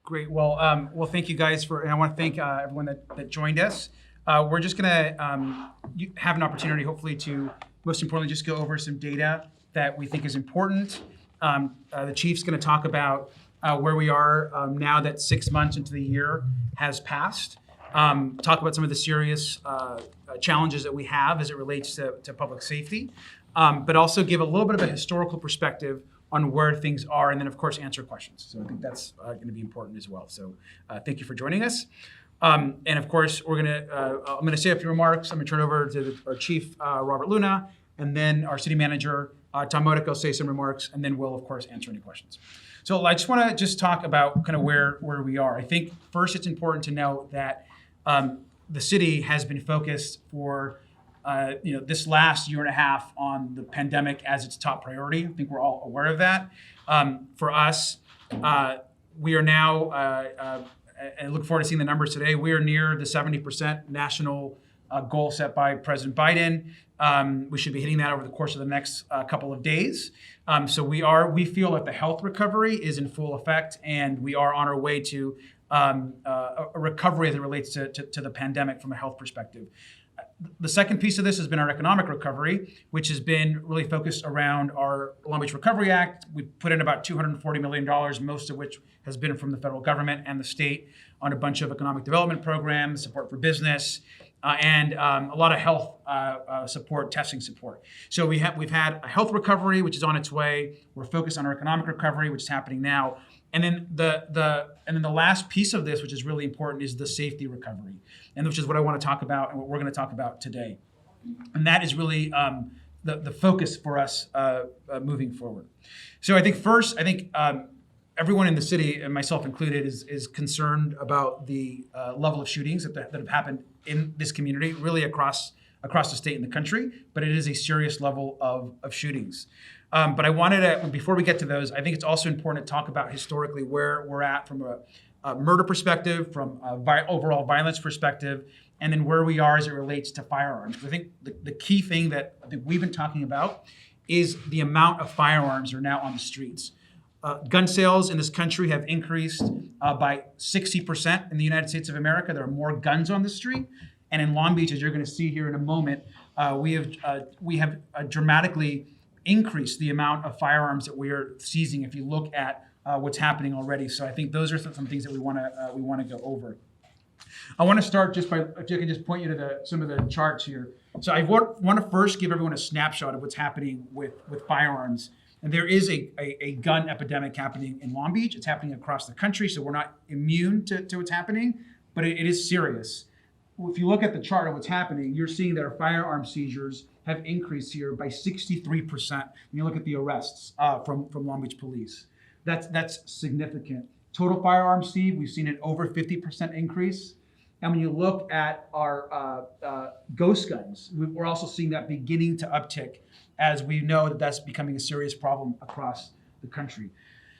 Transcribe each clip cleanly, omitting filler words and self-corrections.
Great. Well, thank you guys and I want to thank everyone that joined us. We're just going to have an opportunity, hopefully, to most importantly just go over some data that we think is important. The chief's going to talk about where we are now that 6 months into the year has passed. Talk about some of the serious challenges that we have as it relates to public safety, but also give a little bit of a historical perspective on where things are, and then of course answer questions. So I think that's going to be important as well. So thank you for joining us. And of course, I'm going to say a few remarks. I'm going to turn over to our chief, Robert Luna, and then our city manager, Tom Modic, will say some remarks, and then we'll of course answer any questions. So I just want to talk about kind of where we are. I think first it's important to note that the city has been focused for this last year and a half on the pandemic as its top priority. I think we're all aware of that. For us, we are now, and I look forward to seeing the numbers today, we are near the 70% national goal set by President Biden. We should be hitting that over the course of the next couple of days. So we feel that the health recovery is in full effect, and we are on our way to a recovery as it relates to the pandemic from a health perspective. The second piece of this has been our economic recovery, which has been really focused around our Long Beach Recovery Act. We put in about $240 million, most of which has been from the federal government and the state on a bunch of economic development programs, support for business, and a lot of health support, testing support. So we've had a health recovery, which is on its way. We're focused on our economic recovery, which is happening now. And then the last piece of this, which is really important, is the safety recovery, and which is what I want to talk about and what we're going to talk about today. And that is really the focus for us moving forward. So I think first, everyone in the city, and myself included, is concerned about the level of shootings that have happened in this community, really across the state and the country. But it is a serious level of shootings. But I wanted to, before we get to those, I think it's also important to talk about historically where we're at from a murder perspective, from overall violence perspective, and then where we are as it relates to firearms. I think the key thing that I think we've been talking about is the amount of firearms that are now on the streets. Gun sales in this country have increased by 60% in the United States of America. There are more guns on the street. And in Long Beach, as you're going to see here in a moment, we have dramatically increased the amount of firearms that we are seizing if you look at what's happening already. So I think those are some things that we want to go over. I want to start just by, if I can just point you to some of the charts here. So I want to first give everyone a snapshot of what's happening with firearms. And there is a gun epidemic happening in Long Beach. It's happening across the country, so we're not immune to what's happening, but it is serious. If you look at the chart of what's happening, you're seeing that our firearm seizures have increased here by 63%. When you look at the arrests from Long Beach police, that's significant. Total firearms seized, we've seen an over 50% increase. And when you look at our ghost guns, we're also seeing that beginning to uptick, as we know that that's becoming a serious problem across the country.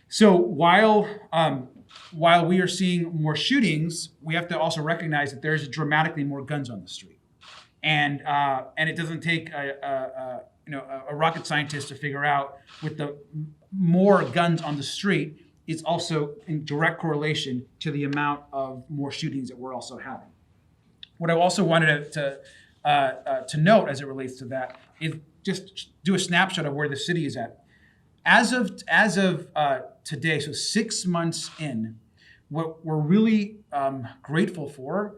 So while we are seeing more shootings, we have to also recognize that there's dramatically more guns on the street, and it doesn't take a rocket scientist to figure out, with the more guns on the street, it's also in direct correlation to the amount of more shootings that we're also having. What I also wanted to note as it relates to that is just do a snapshot of where the city is at. As of today, so 6 months in, what we're really grateful for,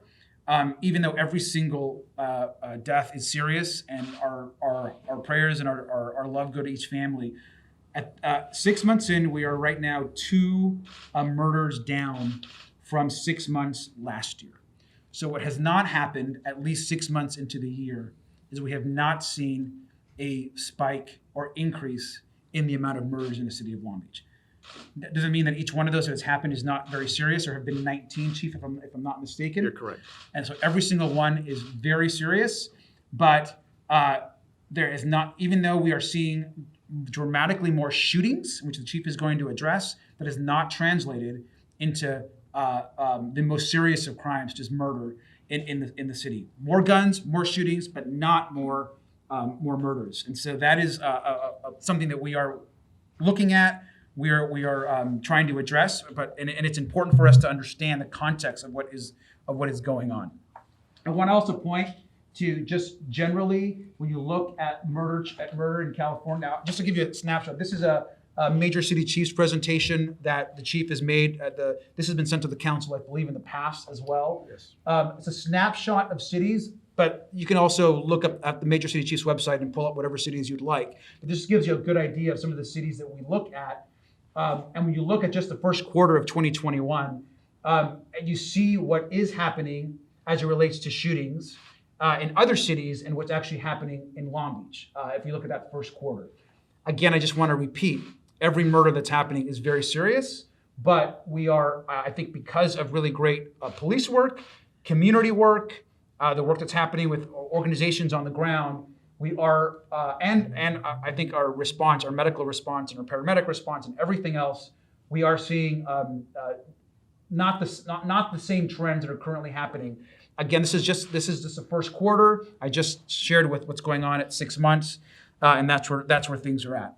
even though every single death is serious, and our prayers and our love go to each family, at 6 months in, we are right now 2 murders down from 6 months last year. So what has not happened, at least 6 months into the year, is we have not seen a spike or increase in the amount of murders in the city of Long Beach. That doesn't mean that each one of those that has happened is not very serious. There have been 19, Chief, if I'm not mistaken. You're correct. And so every single one is very serious, but there is not, even though we are seeing dramatically more shootings, which the chief is going to address, that is not translated into the most serious of crimes, just murder in the city. More guns, more shootings, but not more murders. And so that is something that we are looking at. we are trying to address, and it's important for us to understand the context of what is going on. I want to also point to just generally when you look at murder in California. Now, just to give you a snapshot, this is a Major City Chiefs presentation that the chief has made. This has been sent to the council, I believe, in the past as well. Yes. It's a snapshot of cities, but you can also look up at the Major City Chiefs website and pull up whatever cities you'd like. But this gives you a good idea of some of the cities that we look at. And when you look at just the first quarter of 2021, and you see what is happening as it relates to shootings in other cities and what's actually happening in Long Beach, if you look at that first quarter. Again, I just want to repeat, every murder that's happening is very serious, but we are, I think because of really great police work, community work, the work that's happening with organizations on the ground, we are, and I think our response, our medical response and our paramedic response and everything else, we are seeing not the same trends that are currently happening. Again, this is just the first quarter. I just shared with what's going on at 6 months, and that's where things are at.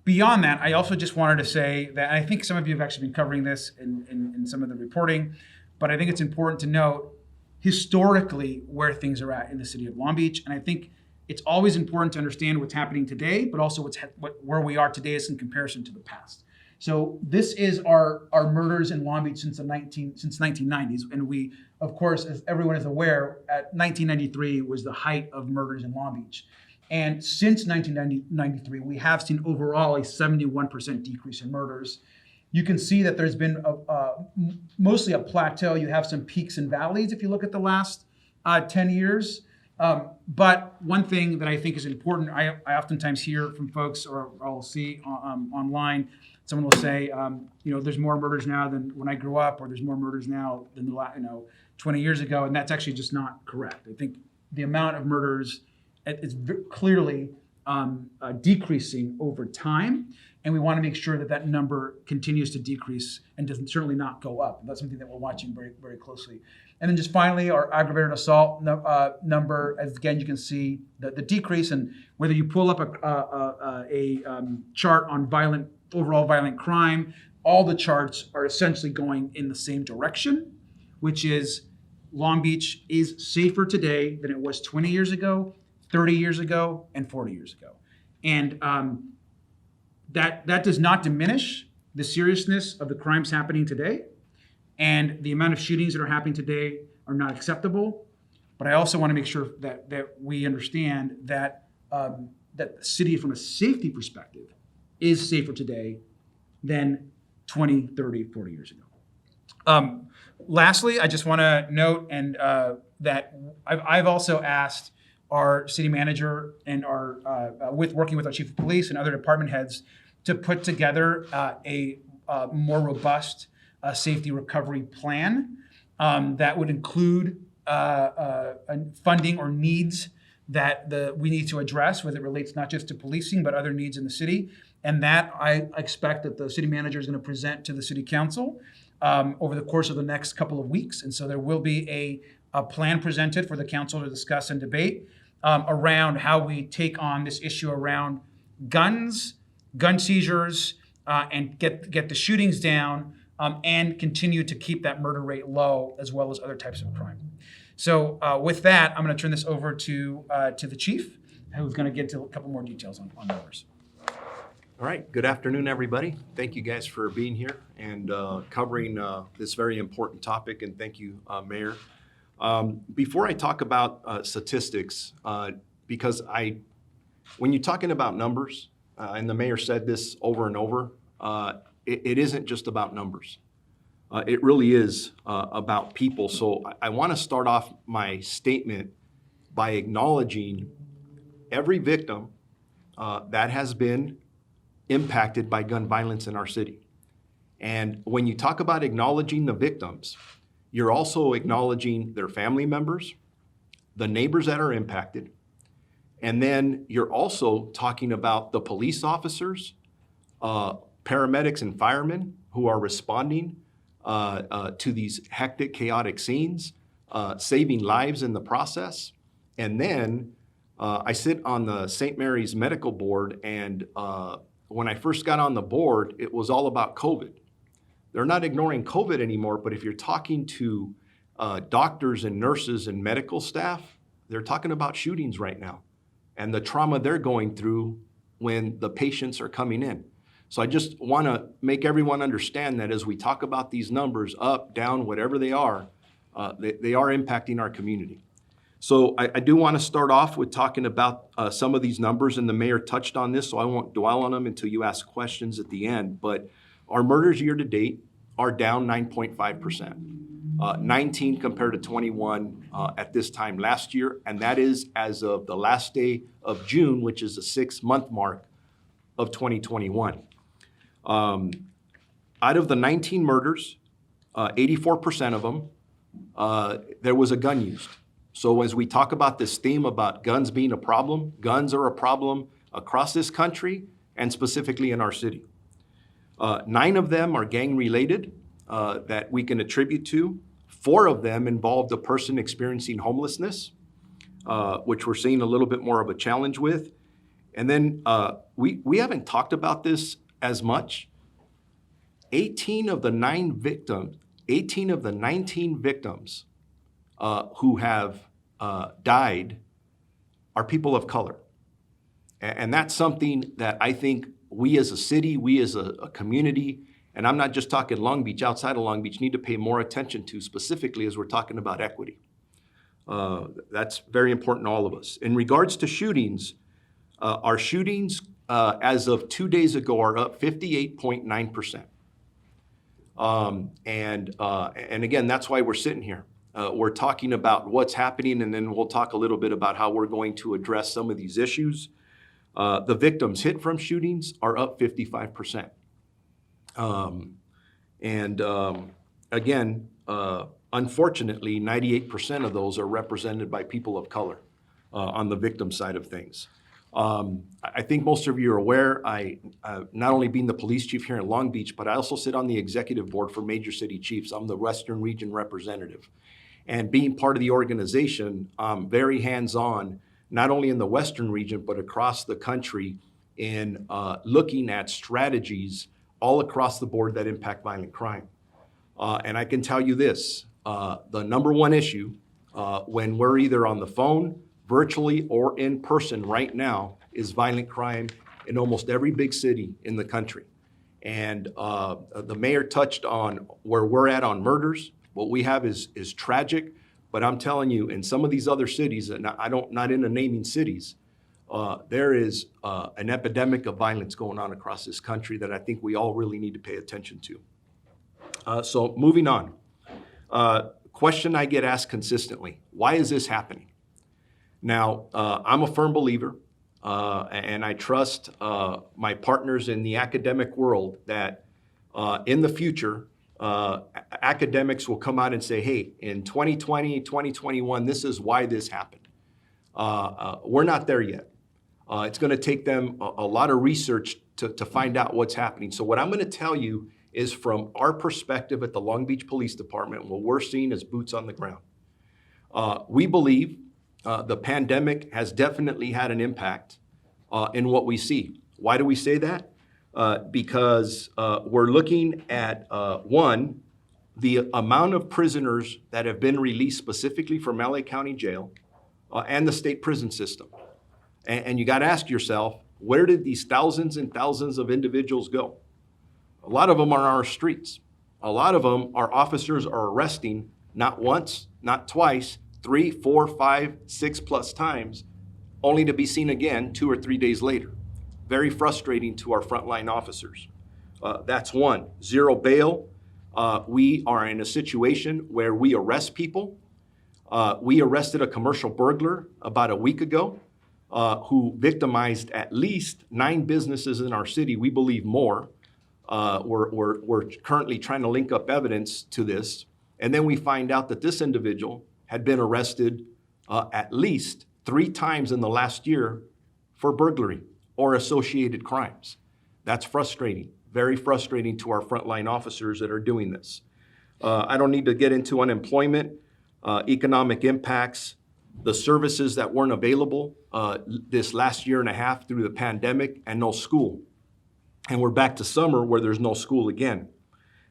Beyond that, I also just wanted to say that I think some of you have actually been covering this in some of the reporting, but I think it's important to note historically where things are at in the city of Long Beach, and I think it's always important to understand what's happening today, but also where we are today is in comparison to the past. So this is our murders in Long Beach since the 1990s, and we, of course, as everyone is aware, at 1993 was the height of murders in Long Beach. And since 1993, we have seen overall a 71% decrease in murders. You can see that there's been mostly a plateau. You have some peaks and valleys if you look at the last 10 years. But one thing that I think is important, I oftentimes hear from folks, or I'll see online, someone will say, there's more murders now than when I grew up, or there's more murders now than 20 years ago, and that's actually just not correct. I think the amount of murders is clearly decreasing over time, and we want to make sure that that number continues to decrease and doesn't certainly not go up. That's something that we're watching very, very closely. And then just finally, our aggravated assault number, as again, you can see the decrease, and whether you pull up a chart on overall violent crime, all the charts are essentially going in the same direction, which is Long Beach is safer today than it was 20 years ago, 30 years ago, and 40 years ago. And that does not diminish the seriousness of the crimes happening today. And the amount of shootings that are happening today are not acceptable. But I also want to make sure that we understand that the city, from a safety perspective, is safer today than 20, 30, 40 years ago. Lastly, I just want to note that I've also asked our city manager and working with our chief of police and other department heads to put together a more robust safety recovery plan that would include funding or needs that we need to address, whether it relates not just to policing, but other needs in the city. And that I expect that the city manager is going to present to the city council over the course of the next couple of weeks. And so there will be a plan presented for the council to discuss and debate around how we take on this issue around guns, gun seizures, and get the shootings down, and continue to keep that murder rate low, as well as other types of crime. So with that, I'm going to turn this over to the chief, who's going to get into a couple more details on murders. All right, good afternoon, everybody. Thank you guys for being here and covering this very important topic, and thank you, Mayor. Before I talk about statistics, because when you're talking about numbers, and the mayor said this over and over, it isn't just about numbers. It really is about people. So I want to start off my statement by acknowledging every victim that has been impacted by gun violence in our city. And when you talk about acknowledging the victims, you're also acknowledging their family members, the neighbors that are impacted, and then you're also talking about the police officers, paramedics and firemen who are responding to these hectic, chaotic scenes, saving lives in the process. And then I sit on the St. Mary's Medical Board, and when I first got on the board, it was all about COVID. They're not ignoring COVID anymore, but if you're talking to doctors and nurses and medical staff, they're talking about shootings right now and the trauma they're going through when the patients are coming in. So I just want to make everyone understand that as we talk about these numbers, up, down, whatever they are impacting our community. So I do want to start off with talking about some of these numbers, and the mayor touched on this, so I won't dwell on them until you ask questions at the end. But our murders year to date are down 9.5%, 19 compared to 21 at this time last year, and that is as of the last day of June, which is the 6-month mark of 2021. Out of the 19 murders, 84% of them, there was a gun used. So as we talk about this theme about guns being a problem, guns are a problem across this country and specifically in our city. 9 of them are gang-related that we can attribute to. 4 of them involved a person experiencing homelessness, which we're seeing a little bit more of a challenge with. And then we haven't talked about this as much. 18 of the 19 victims who have died are people of color. And that's something that I think we as a city, we as a community, and I'm not just talking Long Beach, outside of Long Beach, need to pay more attention to, specifically as we're talking about equity. That's very important to all of us. In regards to shootings, our shootings as of 2 days ago are up 58.9%. And again, that's why we're sitting here. We're talking about what's happening, and then we'll talk a little bit about how we're going to address some of these issues. The victims hit from shootings are up 55%. Again, unfortunately, 98% of those are represented by people of color on the victim side of things. I think most of you are aware, I not only being the police chief here in Long Beach, but I also sit on the executive board for Major City Chiefs. I'm the Western Region representative. And being part of the organization, I'm very hands-on, not only in the Western region, but across the country in looking at strategies all across the board that impact violent crime. And I can tell you this, the number one issue when we're either on the phone, virtually, or in person right now is violent crime in almost every big city in the country. And the mayor touched on where we're at on murders. What we have is tragic, but I'm telling you, in some of these other cities, and not into naming cities, there is an epidemic of violence going on across this country that I think we all really need to pay attention to. So moving on. Question I get asked consistently, why is this happening? Now, I'm a firm believer, and I trust my partners in the academic world that in the future, academics will come out and say, hey, in 2020, 2021, this is why this happened. We're not there yet. It's going to take them a lot of research to find out what's happening. So what I'm going to tell you is from our perspective at the Long Beach Police Department, what we're seeing is boots on the ground. We believe the pandemic has definitely had an impact in what we see. Why do we say that? Because we're looking at, one, the amount of prisoners that have been released specifically from LA County Jail and the state prison system. And you got to ask yourself, where did these thousands and thousands of individuals go? A lot of them are on our streets. A lot of them, our officers are arresting not once, not twice, 3, 4, 5, 6+ times, only to be seen again 2 or 3 days later. Very frustrating to our frontline officers. That's one. Zero bail. We are in a situation where we arrest people. We arrested a commercial burglar about a week ago who victimized at least 9 businesses in our city. We believe more. We're currently trying to link up evidence to this. And then we find out that this individual had been arrested at least 3 times in the last year for burglary or associated crimes. That's frustrating, very frustrating to our frontline officers that are doing this. I don't need to get into unemployment, economic impacts, the services that weren't available this last year and a half through the pandemic, and no school. and we're back to summer where there's no school again.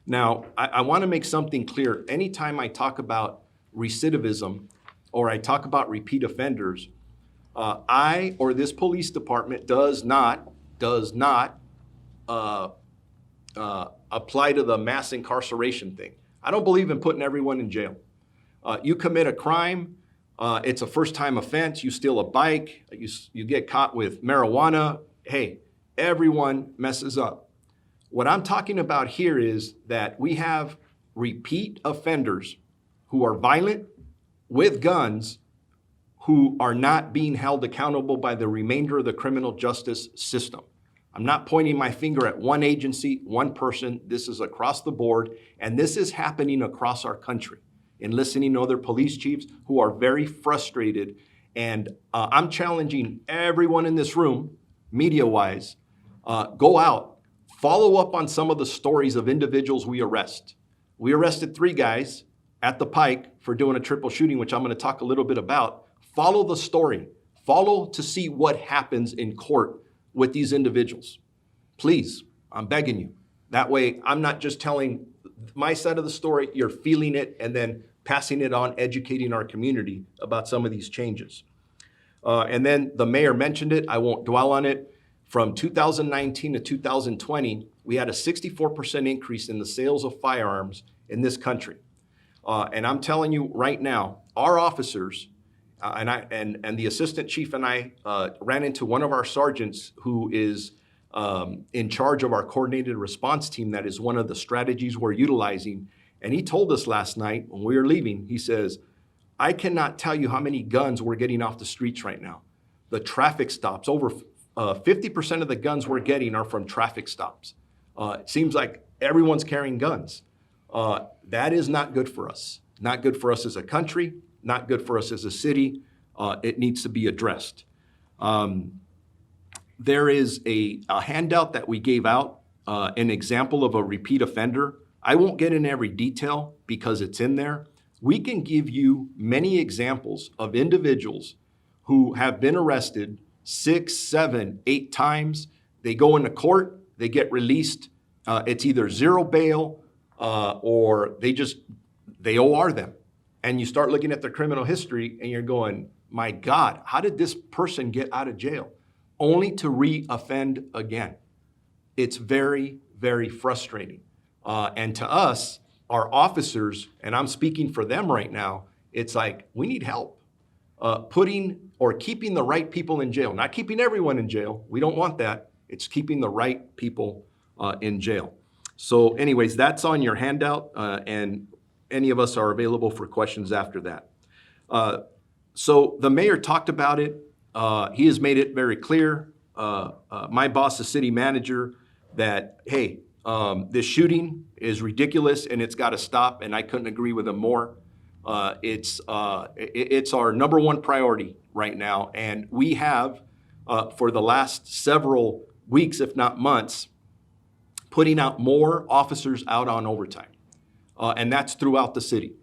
Now, I want to make something clear. Anytime I talk about recidivism or I talk about repeat offenders, I or this police department does not apply to the mass incarceration thing. I don't believe in putting everyone in jail. You commit a crime, it's a first-time offense, you steal a bike, you get caught with marijuana, hey, everyone messes up. What I'm talking about here is that we have repeat offenders who are violent with guns who are not being held accountable by the remainder of the criminal justice system. I'm not pointing my finger at one agency, one person. This is across the board, and this is happening across our country. In listening to other police chiefs who are very frustrated, and I'm challenging everyone in this room, media-wise, go out, follow up on some of the stories of individuals we arrest. We arrested 3 guys at the Pike for doing a triple shooting, which I'm going to talk a little bit about. Follow the story. Follow to see what happens in court with these individuals. Please, I'm begging you. That way, I'm not just telling my side of the story, you're feeling it and then passing it on, educating our community about some of these changes. And then the mayor mentioned it. I won't dwell on it. From 2019 to 2020, we had a 64% increase in the sales of firearms in this country. And I'm telling you right now, our officers, and the assistant chief and I ran into one of our sergeants who is in charge of our coordinated response team. That is one of the strategies we're utilizing. And he told us last night when we were leaving, he says, I cannot tell you how many guns we're getting off the streets right now. The traffic stops, over 50% of the guns we're getting are from traffic stops. It seems like everyone's carrying guns. That is not good for us. Not good for us as a country, not good for us as a city. It needs to be addressed. There is a handout that we gave out, an example of a repeat offender. I won't get in every detail because it's in there. We can give you many examples of individuals who have been arrested 6, 7, 8 times. They go into court, they get released. It's either zero bail or they OR them. And you start looking at their criminal history and you're going, my God, how did this person get out of jail? Only to re-offend again. It's very, very frustrating. And to us, our officers, and I'm speaking for them right now, it's like, we need help. Putting or keeping the right people in jail. Not keeping everyone in jail. We don't want that. It's keeping the right people in jail. So anyways, that's on your handout, and any of us are available for questions after that. So the mayor talked about it. He has made it very clear, my boss, the city manager, that, hey, this shooting is ridiculous and it's got to stop, and I couldn't agree with him more. It's our number one priority right now, and we have, for the last several weeks, if not months, putting out more officers out on overtime, and that's throughout the city.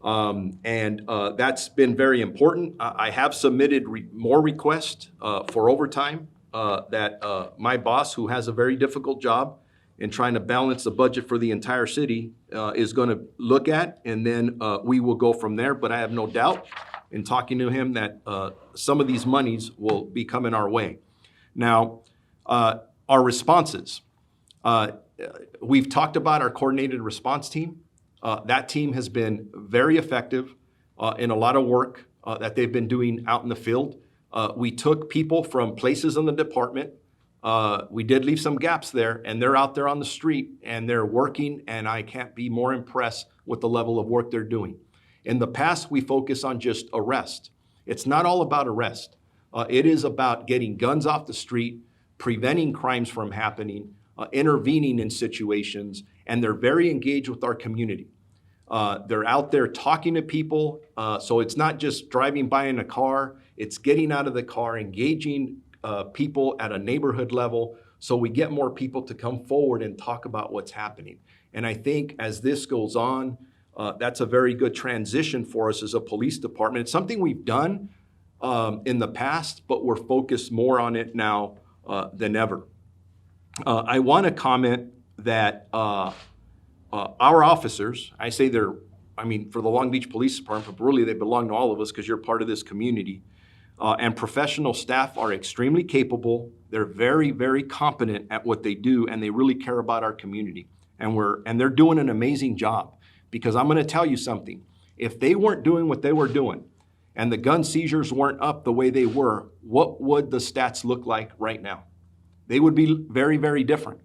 That's been very important. I have submitted more requests for overtime that my boss, who has a very difficult job in trying to balance the budget for the entire city, is going to look at, and then we will go from there. But I have no doubt in talking to him that some of these monies will be coming our way. Now, our responses. We've talked about our coordinated response team. That team has been very effective in a lot of work that they've been doing out in the field. We took people from places in the department. We did leave some gaps there, and they're out there on the street and they're working, and I can't be more impressed with the level of work they're doing. In the past, we focus on just arrest. It's not all about arrest. It is about getting guns off the street, preventing crimes from happening, intervening in situations, and they're very engaged with our community. They're out there talking to people, so it's not just driving by in a car, it's getting out of the car, engaging people at a neighborhood level, so we get more people to come forward and talk about what's happening. And I think as this goes on, that's a very good transition for us as a police department. It's something we've done in the past, but we're focused more on it now than ever. I want to comment that our officers, I say for the Long Beach Police Department, but really they belong to all of us because you're part of this community. And professional staff are extremely capable. They're very, very competent at what they do, and they really care about our community. And they're doing an amazing job, because I'm going to tell you something. If they weren't doing what they were doing, and the gun seizures weren't up the way they were, what would the stats look like right now? They would be very, very different.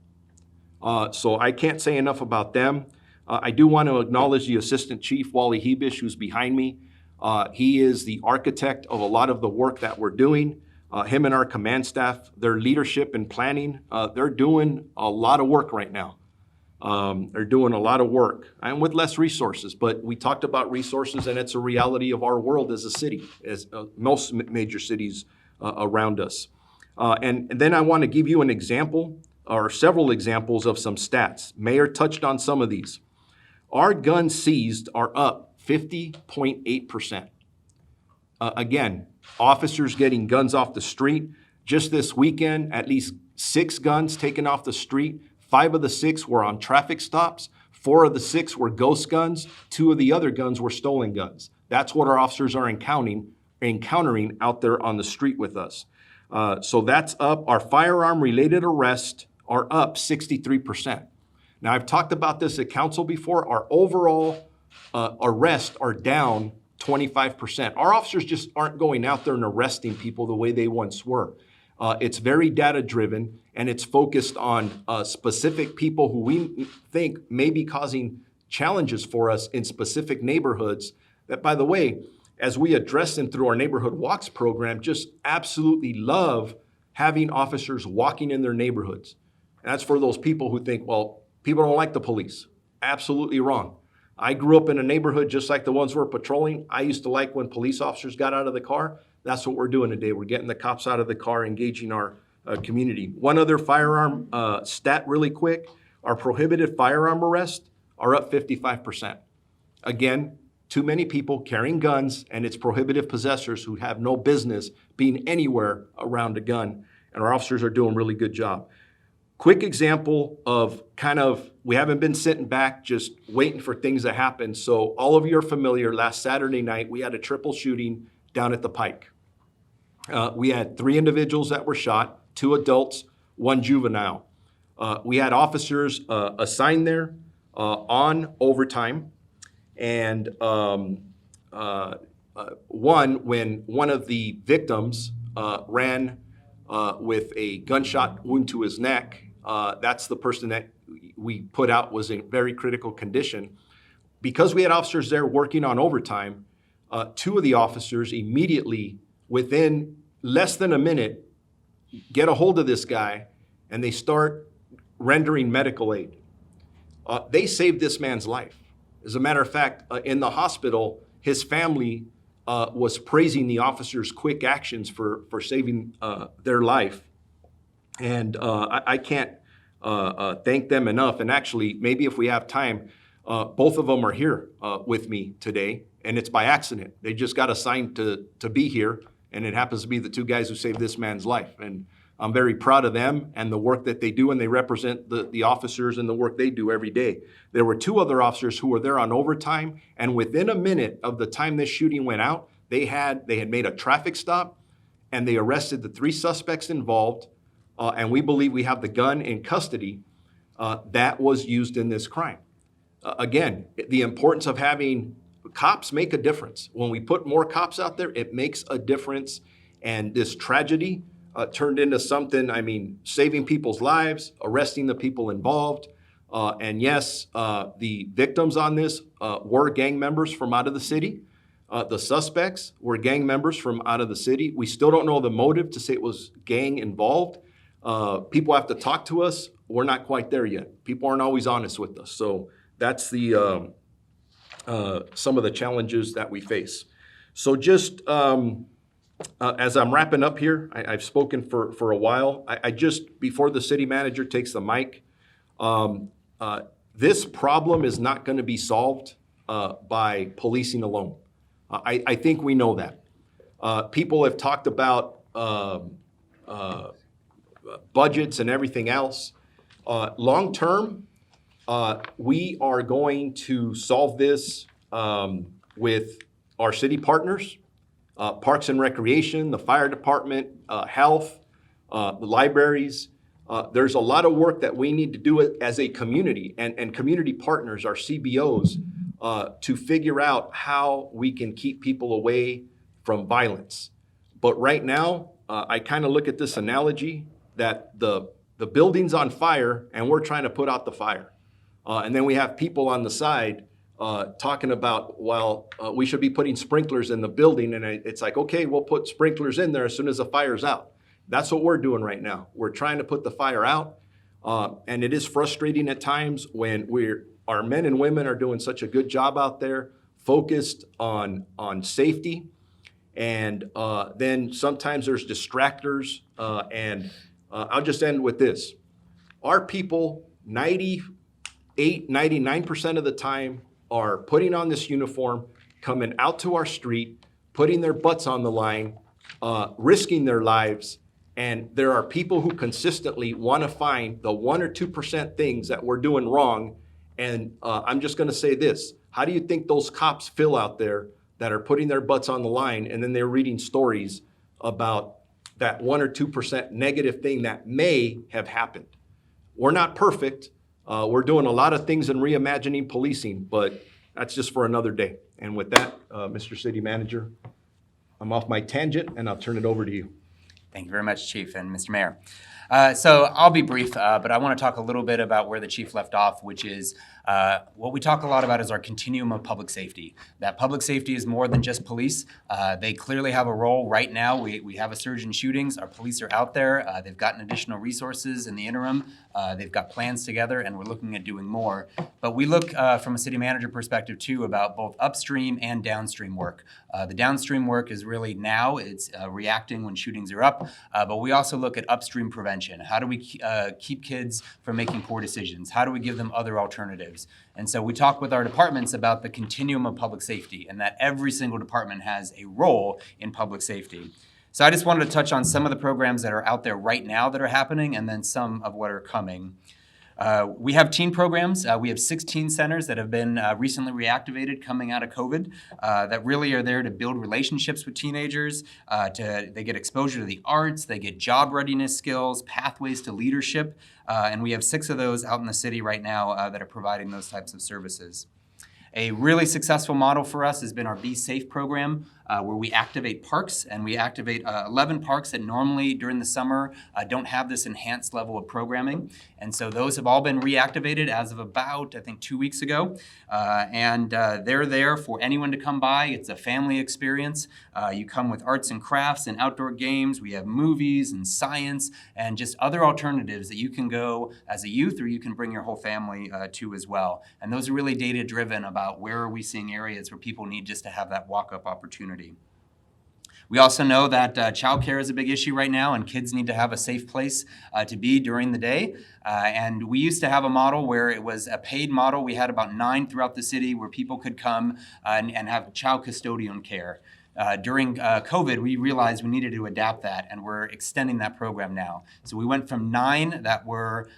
So I can't say enough about them. I do want to acknowledge the Assistant Chief, Wally Hebish, who's behind me. He is the architect of a lot of the work that we're doing. Him and our command staff, their leadership and planning, they're doing a lot of work right now. They're doing a lot of work, and with less resources. But we talked about resources, and it's a reality of our world as a city, as most major cities around us. And then I want to give you an example, or several examples of some stats. Mayor touched on some of these. Our guns seized are up 50.8%. Again, officers getting guns off the street. Just this weekend, at least 6 guns taken off the street. 5 of the 6 were on traffic stops. 4 of the 6 were ghost guns. 2 of the other guns were stolen guns. That's what our officers are encountering out there on the street with us. So that's up. Our firearm-related arrests are up 63%. Now, I've talked about this at council before. Our overall arrests are down 25%. Our officers just aren't going out there and arresting people the way they once were. It's very data-driven, and it's focused on specific people who we think may be causing challenges for us in specific neighborhoods that, by the way, as we address them through our Neighborhood Walks program, just absolutely love having officers walking in their neighborhoods. And that's for those people who think, well, people don't like the police. Absolutely wrong. I grew up in a neighborhood just like the ones we're patrolling. I used to like when police officers got out of the car. That's what we're doing today. We're getting the cops out of the car, engaging our community. One other firearm stat really quick. Our prohibited firearm arrests are up 55%. Again, too many people carrying guns, and it's prohibitive possessors who have no business being anywhere around a gun. And our officers are doing a really good job. Quick example of we haven't been sitting back just waiting for things to happen. So all of you are familiar, last Saturday night, we had a triple shooting down at the Pike. We had 3 individuals that were shot, 2 adults, 1 juvenile. We had officers assigned there on overtime. And when one of the victims ran with a gunshot wound to his neck, that's the person that we put out was in very critical condition. Because we had officers there working on overtime, 2 of the officers immediately, within less than a minute, get a hold of this guy, and they start rendering medical aid. They saved this man's life. As a matter of fact, in the hospital, his family was praising the officers' quick actions for saving their life. And I can't thank them enough. And actually, maybe if we have time, both of them are here with me today, and it's by accident. They just got assigned to be here, and it happens to be the 2 guys who saved this man's life. And I'm very proud of them and the work that they do, and they represent the officers and the work they do every day. There were 2 other officers who were there on overtime, and within a minute of the time this shooting went out, they had made a traffic stop, and they arrested the 3 suspects involved, and we believe we have the gun in custody that was used in this crime. Again, the importance of having cops make a difference. When we put more cops out there, it makes a difference, and this tragedy turned into something, saving people's lives, arresting the people involved. And yes, the victims on this were gang members from out of the city. The suspects were gang members from out of the city. We still don't know the motive to say it was gang involved. People have to talk to us. We're not quite there yet. People aren't always honest with us. So that's the some of the challenges that we face. So just as I'm wrapping up here, I've spoken for a while. I just, before the city manager takes the mic, this problem is not going to be solved by policing alone. I think we know that. People have talked about budgets and everything else. Long term, we are going to solve this with our city partners, Parks and Recreation, the fire department, health, the libraries. There's a lot of work that we need to do as a community and community partners, our CBOs, to figure out how we can keep people away from violence. But right now, I kind of look at this analogy that the building's on fire and we're trying to put out the fire. And then we have people on the side talking about, well, we should be putting sprinklers in the building. And it's like, okay, we'll put sprinklers in there as soon as the fire's out. That's what we're doing right now. We're trying to put the fire out. And it is frustrating at times when our men and women are doing such a good job out there, focused on safety. And then sometimes there's distractors. And I'll just end with this. Our people, 99% of the time, are putting on this uniform, coming out to our street, putting their butts on the line, risking their lives. And there are people who consistently want to find the 1 or 2% things that we're doing wrong. And I'm just going to say this. How do you think those cops feel out there that are putting their butts on the line and then they're reading stories about that 1 or 2% negative thing that may have happened? We're not perfect. We're doing a lot of things in reimagining policing, but that's just for another day. And with that, Mr. City Manager, I'm off my tangent and I'll turn it over to you. Thank you very much, Chief and Mr. Mayor. So I'll be brief, but I want to talk a little bit about where the Chief left off, which is what we talk a lot about is our continuum of public safety. That public safety is more than just police. They clearly have a role right now. We have a surge in shootings. Our police are out there. They've gotten additional resources in the interim. They've got plans together, and we're looking at doing more. But we look from a city manager perspective, too, about both upstream and downstream work. The downstream work is really now. It's reacting when shootings are up. But we also look at upstream prevention. How do we keep kids from making poor decisions? How do we give them other alternatives? And so we talk with our departments about the continuum of public safety and that every single department has a role in public safety. So I just wanted to touch on some of the programs that are out there right now that are happening and then some of what are coming. We have teen programs. We have 16 centers that have been recently reactivated coming out of COVID that really are there to build relationships with teenagers. They get exposure to the arts, they get job readiness skills, pathways to leadership, and we have 6 of those out in the city right now that are providing those types of services. A really successful model for us has been our Be Safe program, where we activate parks, and we activate 11 parks that normally during the summer don't have this enhanced level of programming. And so those have all been reactivated as of about, I think, 2 weeks ago. And they're there for anyone to come by. It's a family experience. You come with arts and crafts and outdoor games. We have movies and science and just other alternatives that you can go as a youth or you can bring your whole family to as well. And those are really data-driven about where are we seeing areas where people need just to have that walk-up opportunity. We also know that childcare is a big issue right now, and kids need to have a safe place to be during the day. And we used to have a model where it was a paid model. We had about 9 throughout the city where people could come and have child custodian care. During COVID, we realized we needed to adapt that, and we're extending that program now. So we went from 9 that were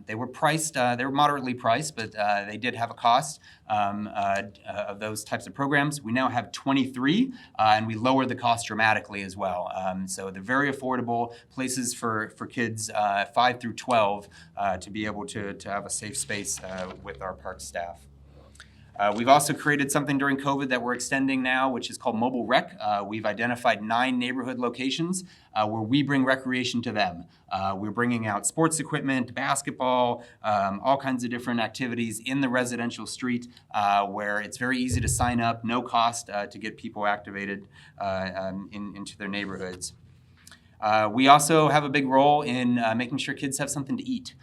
they were priced, they were moderately priced, but they did have a cost of those types of programs. We now have 23, and we lowered the cost dramatically as well. So they're very affordable places for kids 5 through 12 to be able to have a safe space with our park staff. We've also created something during COVID that we're extending now, which is called Mobile Rec. We've identified 9 neighborhood locations where we bring recreation to them. We're bringing out sports equipment, basketball, all kinds of different activities in the residential street where it's very easy to sign up, no cost to get people activated into their neighborhoods. We also have a big role in making sure kids have something to eat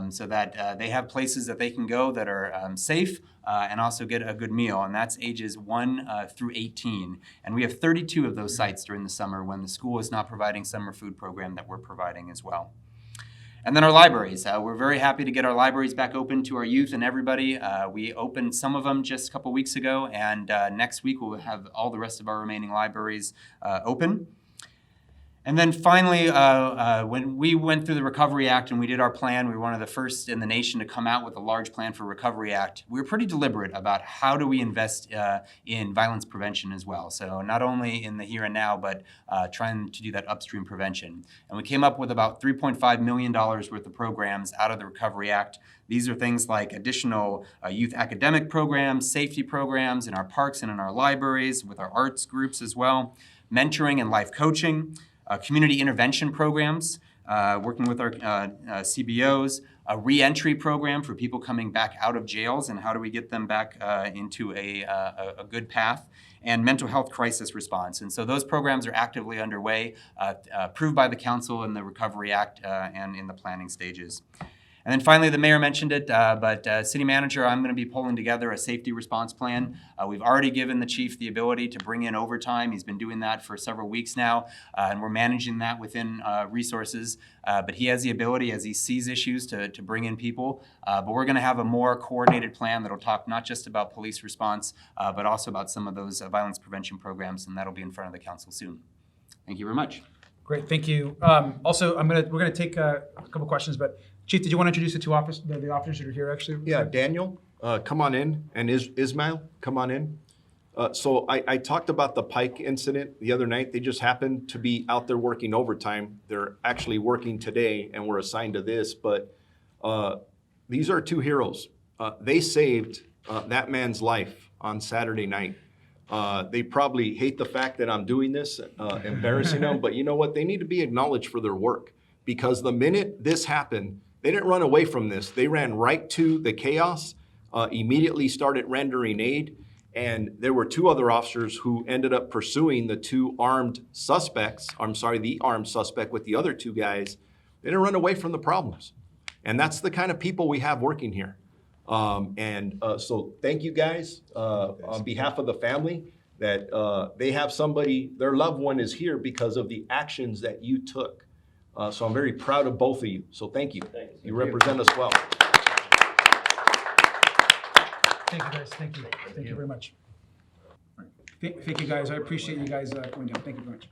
so that they have places that they can go that are safe and also get a good meal, and that's ages 1 through 18. And we have 32 of those sites during the summer when the school is not providing summer food program that we're providing as well. And then our libraries. We're very happy to get our libraries back open to our youth and everybody. We opened some of them just a couple weeks ago, and next week we'll have all the rest of our remaining libraries open. And then finally, when we went through the Recovery Act and we did our plan, we were one of the first in the nation to come out with a large plan for Recovery Act. We were pretty deliberate about how do we invest in violence prevention as well. So not only in the here and now, but trying to do that upstream prevention. And we came up with about $3.5 million worth of programs out of the Recovery Act. These are things like additional youth academic programs, safety programs in our parks and in our libraries, with our arts groups as well, mentoring and life coaching, community intervention programs, working with our CBOs, a re-entry program for people coming back out of jails and how do we get them back into a good path, and mental health crisis response. And so those programs are actively underway, approved by the Council in the Recovery Act and in the planning stages. And then finally, the mayor mentioned it, but city manager, I'm going to be pulling together a safety response plan. We've already given the chief the ability to bring in overtime. He's been doing that for several weeks now, and we're managing that within resources. But he has the ability, as he sees issues, to bring in people. But we're going to have a more coordinated plan that'll talk not just about police response, but also about some of those violence prevention programs, and that'll be in front of the council soon. Thank you very much. Great, thank you. Also, we're gonna take a couple questions, but Chief, did you want to introduce the the officers that are here actually? Yeah, Daniel, come on in, and Ismail, come on in. So I talked about the Pike incident the other night. They just happened to be out there working overtime. They're actually working today and were assigned to this, but these are two heroes. They saved that man's life on Saturday night. They probably hate the fact that I'm doing this, embarrassing them, but you know what? They need to be acknowledged for their work, because the minute this happened, they didn't run away from this. They ran right to the chaos, immediately started rendering aid, and there were two other officers who ended up pursuing the the armed suspect with the other two guys. They didn't run away from the problems. And that's the kind of people we have working here. So thank you guys on behalf of the family that they have somebody, their loved one is here because of the actions that you took. So I'm very proud of both of you. So thank you. You represent us well. Thank you, guys. Thank you. Thank you very much. All right. Thank you, guys. I appreciate you guys coming down. Thank you very much.